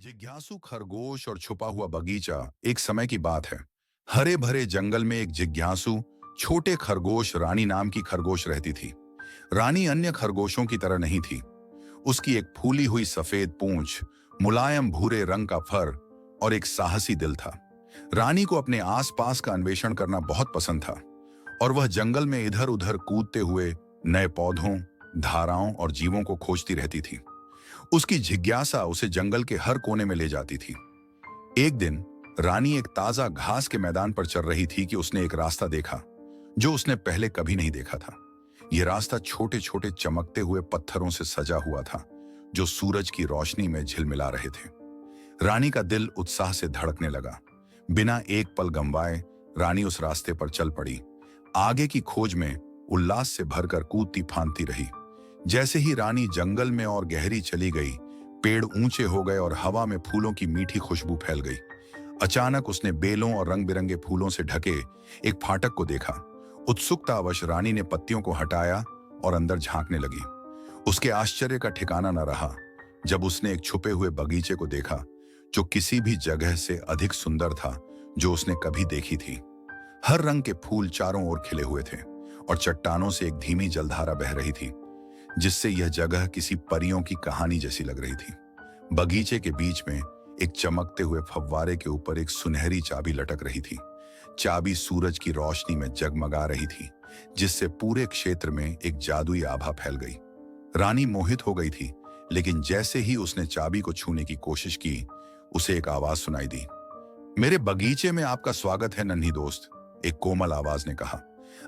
जिज्ञासु खरगोश और छुपा हुआ बगीचा। एक समय की बात है। हरे भरे जंगल में एक जिज्ञासु छोटे खरगोश रानी नाम की खरगोश रहती थी। रानी अन्य खरगोशों की तरह नहीं थी। उसकी एक फूली हुई सफेद पूंछ, मुलायम भूरे रंग का फर और एक साहसी दिल था। रानी को अपने आसपास का अन्वेषण करना बहुत पसंद था और वह जंगल में इधर उधर कूदते हुए नए पौधों, धाराओं और जीवों को खोजती रहती थी। उसकी जिज्ञासा उसे जंगल के हर कोने में ले जाती थी। एक दिन रानी एक ताजा घास के मैदान पर चल रही थी कि उसने एक रास्ता देखा जो उसने पहले कभी नहीं देखा था। यह रास्ता छोटे छोटे चमकते हुए पत्थरों से सजा हुआ था जो सूरज की रोशनी में झिलमिला रहे थे। रानी का दिल उत्साह से धड़कने लगा। बिना एक पल गंवाए रानी उस रास्ते पर चल पड़ी। आगे की खोज में उल्लास से भरकर कूदती फांदती रही। जैसे ही रानी जंगल में और गहरी चली गई, पेड़ ऊंचे हो गए और हवा में फूलों की मीठी खुशबू फैल गई। अचानक उसने बेलों और रंग बिरंगे फूलों से ढके एक फाटक को देखा। उत्सुकतावश रानी ने पत्तियों को हटाया और अंदर झांकने लगी। उसके आश्चर्य का ठिकाना न रहा जब उसने एक छुपे हुए बगीचे को देखा जो किसी भी जगह से अधिक सुंदर था जो उसने कभी देखी थी। हर रंग के फूल चारों ओर खिले हुए थे और चट्टानों से एक धीमी जलधारा बह रही थी जिससे यह जगह किसी परियों की कहानी जैसी लग रही थी। बगीचे के बीच में एक चमकते हुए फव्वारे के ऊपर एक सुनहरी चाबी लटक रही थी। चाबी सूरज की रोशनी में जगमगा रही थी जिससे पूरे क्षेत्र में एक जादुई आभा फैल गई। रानी मोहित हो गई थी, लेकिन जैसे ही उसने चाबी को छूने की कोशिश की, उसे एक आवाज सुनाई दी। मेरे बगीचे में आपका स्वागत है नन्ही दोस्त, एक कोमल आवाज ने कहा।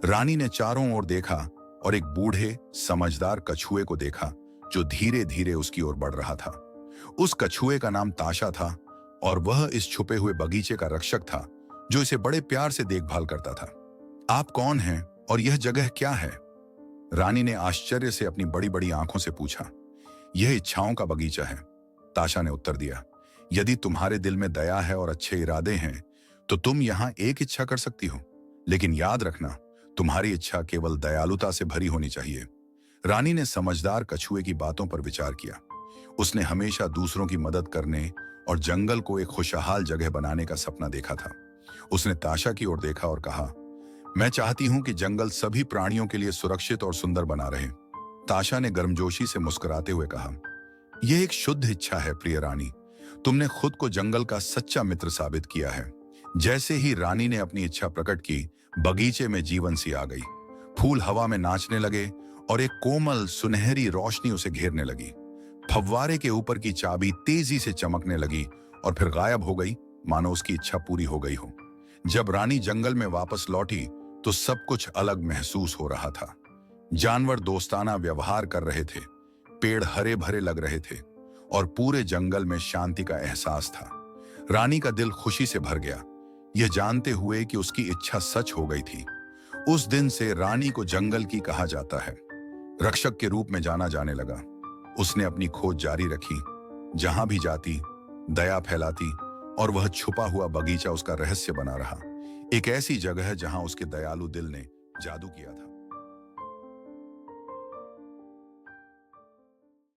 रानी ने चारों ओर देखा और एक बूढ़े समझदार कछुए को देखा जो धीरे धीरे उसकी ओर बढ़ रहा था। उस कछुए का नाम ताशा था और वह इस छुपे हुए बगीचे का रक्षक था जो इसे बड़े प्यार से देखभाल करता था। आप कौन हैं और यह जगह क्या है? रानी ने आश्चर्य से अपनी बड़ी बड़ी आंखों से पूछा। यह इच्छाओं का बगीचा है, ताशा ने उत्तर दिया। यदि तुम्हारे दिल में दया है और अच्छे इरादे हैं तो तुम यहाँ एक इच्छा कर सकती हो, लेकिन याद रखना तुम्हारी इच्छा केवल दयालुता से भरी होनी चाहिए। रानी ने समझदार कछुए की बातों पर विचार किया। उसने हमेशा दूसरों की मदद करने और जंगल को एक खुशहाल जगह बनाने का सपना देखा था। उसने ताशा की ओर देखा और कहा, मैं चाहती हूं कि जंगल सभी प्राणियों के लिए सुरक्षित और सुंदर बना रहे। ताशा ने गर्मजोशी से मुस्कुराते हुए कहा, यह एक शुद्ध इच्छा है प्रिय रानी। तुमने खुद को जंगल का सच्चा मित्र साबित किया है। जैसे ही रानी ने अपनी इच्छा प्रकट की, बगीचे में जीवन सी आ गई। फूल हवा में नाचने लगे और एक कोमल सुनहरी रोशनी उसे घेरने लगी। फव्वारे के ऊपर की चाबी तेजी से चमकने लगी और फिर गायब हो गई, मानो उसकी इच्छा पूरी हो गई हो। जब रानी जंगल में वापस लौटी तो सब कुछ अलग महसूस हो रहा था। जानवर दोस्ताना व्यवहार कर रहे थे, पेड़ हरे भरे लग रहे थे और पूरे जंगल में शांति का एहसास था। रानी का दिल खुशी से भर गया, यह जानते हुए कि उसकी इच्छा सच हो गई थी। उस दिन से रानी को जंगल की कहा जाता है, रक्षक के रूप में जाना जाने लगा। उसने अपनी खोज जारी रखी, जहां भी जाती दया फैलाती और वह छुपा हुआ बगीचा उसका रहस्य बना रहा। एक ऐसी जगह जहां उसके दयालु दिल ने जादू किया था।